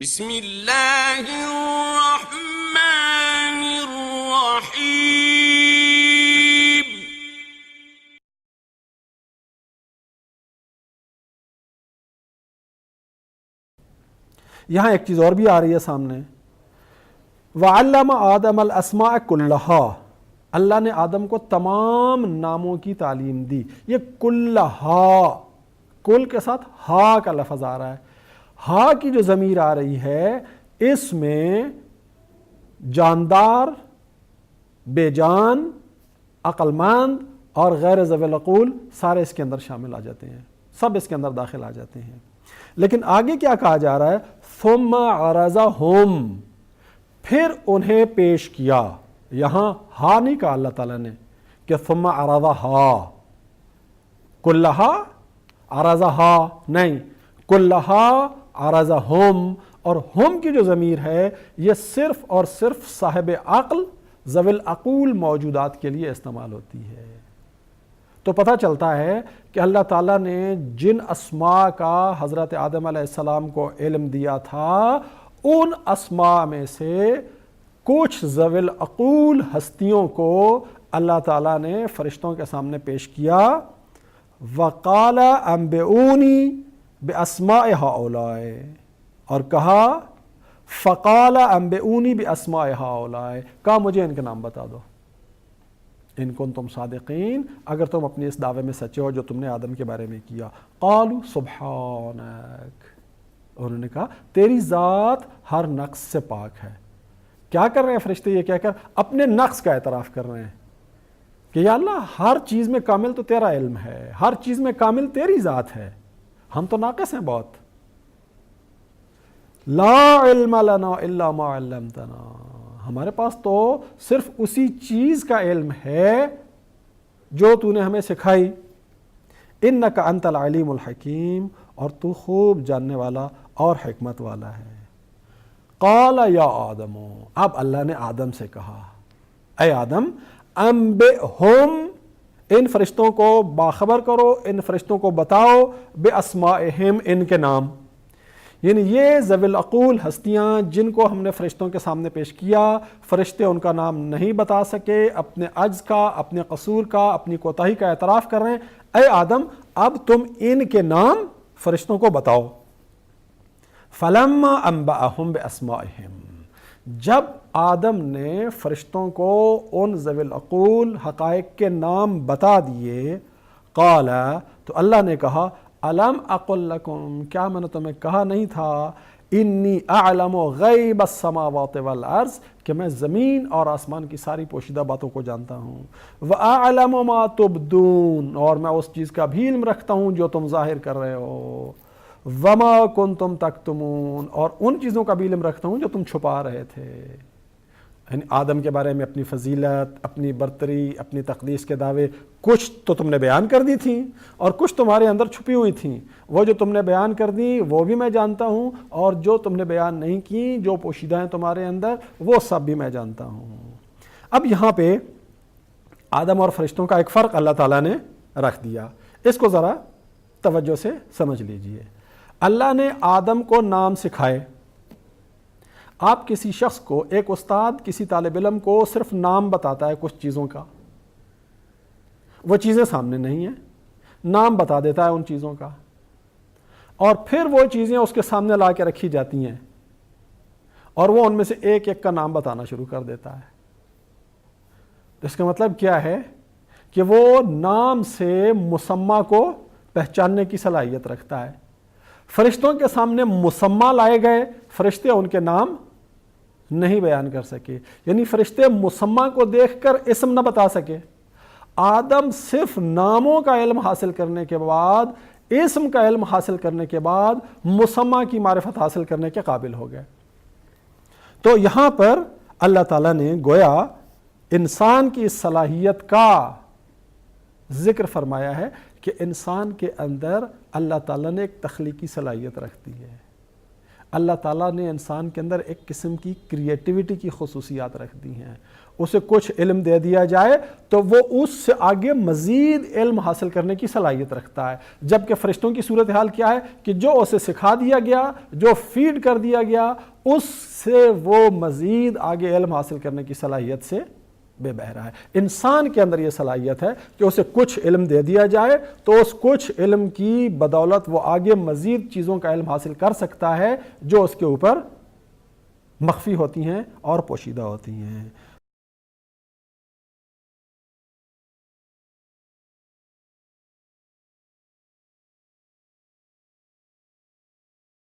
بسم اللہ الرحمن الرحیم۔ یہاں ایک چیز اور بھی آ رہی ہے سامنے، وَعَلَّمَ آدَمَ الْأَسْمَاءَ كُلَّهَا، اللہ نے آدم کو تمام ناموں کی تعلیم دی۔ یہ کلہا، کل کے ساتھ ہا کا لفظ آ رہا ہے۔ ہا کی جو ضمیر آ رہی ہے اس میں جاندار، بے جان، عقل مند اور غیر ذوی العقول سارے اس کے اندر شامل آ جاتے ہیں، سب اس کے اندر داخل آ جاتے ہیں۔ لیکن آگے کیا کہا جا رہا ہے؟ ثم عرضہم، پھر انہیں پیش کیا۔ یہاں ہا نہیں کہا اللہ تعالیٰ نے کہ ثم عرضہا، کلہا عرضہا نہیں، کلہا عرضہم، اور ہم کی جو ضمیر ہے یہ صرف اور صرف صاحب عقل، ذوی العقول موجودات کے لیے استعمال ہوتی ہے۔ تو پتہ چلتا ہے کہ اللہ تعالیٰ نے جن اسماء کا حضرت آدم علیہ السلام کو علم دیا تھا ان اسماء میں سے کچھ ذوی العقول ہستیوں کو اللہ تعالیٰ نے فرشتوں کے سامنے پیش کیا۔ وَقَالَ أَنبِئُونِي بِأَسْمَاءِ هَؤُلَاءِ، اور کہا فَقَالَ أَنبِئُونِي بِأَسْمَاءِ هَؤُلَاءِ، کہا مجھے ان کے نام بتا دو، ان کنتم صادقین، اگر تم اپنے اس دعوے میں سچے ہو جو تم نے آدم کے بارے میں کیا۔ قالوا سبحانک، انہوں نے کہا تیری ذات ہر نقص سے پاک ہے۔ کیا کر رہے ہیں فرشتے؟ یہ کہہ کر اپنے نقص کا اعتراف کر رہے ہیں کہ یا اللہ ہر چیز میں کامل تو تیرا علم ہے، ہر چیز میں کامل تیری ذات ہے، ہم تو ناقص ہیں بہت۔ لا علم لنا الا ما علمتنا، ہمارے پاس تو صرف اسی چیز کا علم ہے جو تو نے ہمیں سکھائی۔ انک انت العلیم الحکیم، اور تو خوب جاننے والا اور حکمت والا ہے۔ قال یا آدم، اب اللہ نے آدم سے کہا اے آدم انبئہم، ان فرشتوں کو باخبر کرو، ان فرشتوں کو بتاؤ، باسمائہم، ان کے نام، یعنی یہ ذوی العقول ہستیاں جن کو ہم نے فرشتوں کے سامنے پیش کیا، فرشتے ان کا نام نہیں بتا سکے، اپنے عجز کا، اپنے قصور کا، اپنی کوتاہی کا اعتراف کر رہے ہیں۔ اے آدم اب تم ان کے نام فرشتوں کو بتاؤ۔ فَلَمَّا أَنبَأَهُمْ بِأَسْمَائِهِمْ، جب آدم نے فرشتوں کو ان ذوی العقول حقائق کے نام بتا دیے، قال، تو اللہ نے کہا الم اقل لکم، کیا میں نے تمہیں کہا نہیں تھا انی اعلم غیب السماوات والارض، کہ میں زمین اور آسمان کی ساری پوشیدہ باتوں کو جانتا ہوں، وَأَعْلَمُ مَا تُبْدُونَ، اور میں اس چیز کا بھی علم رکھتا ہوں جو تم ظاہر کر رہے ہو، وَمَا كُنْتُمْ تَكْتُمُونَ، اور ان چیزوں کا بھی علم رکھتا ہوں جو تم چھپا رہے تھے۔ یعنی آدم کے بارے میں اپنی فضیلت، اپنی برتری، اپنی تقدیس کے دعوے کچھ تو تم نے بیان کر دی تھیں، اور کچھ تمہارے اندر چھپی ہوئی تھیں، وہ جو تم نے بیان کر دی وہ بھی میں جانتا ہوں، اور جو تم نے بیان نہیں کی، جو پوشیدہ ہیں تمہارے اندر، وہ سب بھی میں جانتا ہوں۔ اب یہاں پہ آدم اور فرشتوں کا ایک فرق اللہ تعالیٰ نے رکھ دیا، اس کو ذرا توجہ سے سمجھ لیجئے۔ اللہ نے آدم کو نام سکھائے۔ آپ کسی شخص کو، ایک استاد کسی طالب علم کو صرف نام بتاتا ہے کچھ چیزوں کا، وہ چیزیں سامنے نہیں ہیں، نام بتا دیتا ہے ان چیزوں کا، اور پھر وہ چیزیں اس کے سامنے لا کے رکھی جاتی ہیں، اور وہ ان میں سے ایک ایک کا نام بتانا شروع کر دیتا ہے۔ اس کا مطلب کیا ہے کہ وہ نام سے مسمہ کو پہچاننے کی صلاحیت رکھتا ہے۔ فرشتوں کے سامنے مسمہ لائے گئے، فرشتے ان کے نام نہیں بیان کر سکے، یعنی فرشتے مسمہ کو دیکھ کر اسم نہ بتا سکے۔ آدم صرف ناموں کا علم حاصل کرنے کے بعد، اسم کا علم حاصل کرنے کے بعد مسمہ کی معرفت حاصل کرنے کے قابل ہو گئے۔ تو یہاں پر اللہ تعالیٰ نے گویا انسان کی صلاحیت کا ذکر فرمایا ہے کہ انسان کے اندر اللہ تعالیٰ نے ایک تخلیقی صلاحیت رکھ دی ہے۔ اللہ تعالیٰ نے انسان کے اندر ایک قسم کی کریٹیوٹی کی خصوصیات رکھ دی ہیں. اسے کچھ علم دے دیا جائے تو وہ اس سے آگے مزید علم حاصل کرنے کی صلاحیت رکھتا ہے، جبکہ فرشتوں کی صورتحال کیا ہے کہ جو اسے سکھا دیا گیا، جو فیڈ کر دیا گیا، اس سے وہ مزید آگے علم حاصل کرنے کی صلاحیت سے بے بہرا ہے. انسان کے اندر یہ صلاحیت ہے کہ اسے کچھ علم دے دیا جائے تو اس کچھ علم کی بدولت وہ آگے مزید چیزوں کا علم حاصل کر سکتا ہے جو اس کے اوپر مخفی ہوتی ہیں اور پوشیدہ ہوتی ہیں.